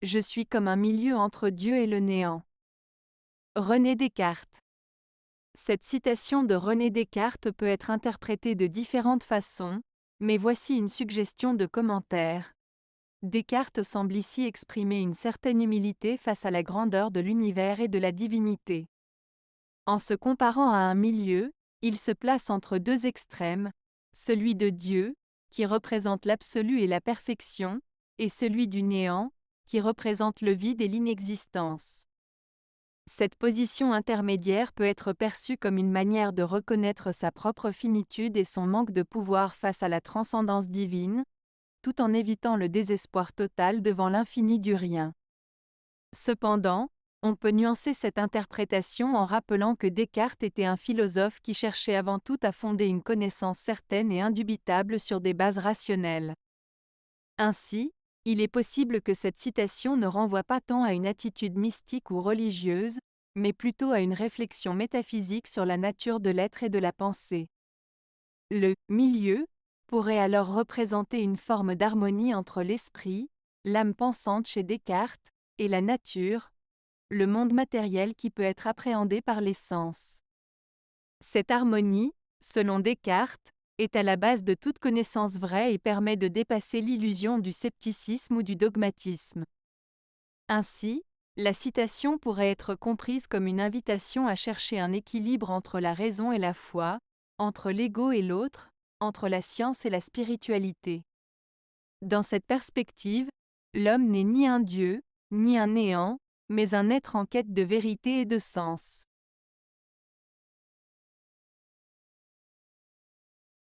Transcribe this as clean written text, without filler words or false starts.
Je suis comme un milieu entre Dieu et le néant. René Descartes. Cette citation de René Descartes peut être interprétée de différentes façons, mais voici une suggestion de commentaire. Descartes semble ici exprimer une certaine humilité face à la grandeur de l'univers et de la divinité. En se comparant à un milieu, il se place entre deux extrêmes, celui de Dieu, qui représente l'absolu et la perfection, et celui du néant, qui représente le vide et l'inexistence. Cette position intermédiaire peut être perçue comme une manière de reconnaître sa propre finitude et son manque de pouvoir face à la transcendance divine, tout en évitant le désespoir total devant l'infini du rien. Cependant, on peut nuancer cette interprétation en rappelant que Descartes était un philosophe qui cherchait avant tout à fonder une connaissance certaine et indubitable sur des bases rationnelles. Ainsi, il est possible que cette citation ne renvoie pas tant à une attitude mystique ou religieuse, mais plutôt à une réflexion métaphysique sur la nature de l'être et de la pensée. Le milieu pourrait alors représenter une forme d'harmonie entre l'esprit, l'âme pensante chez Descartes, et la nature, le monde matériel qui peut être appréhendé par les sens. Cette harmonie, selon Descartes, est à la base de toute connaissance vraie et permet de dépasser l'illusion du scepticisme ou du dogmatisme. Ainsi, la citation pourrait être comprise comme une invitation à chercher un équilibre entre la raison et la foi, entre l'ego et l'autre, entre la science et la spiritualité. Dans cette perspective, l'homme n'est ni un dieu, ni un néant, mais un être en quête de vérité et de sens.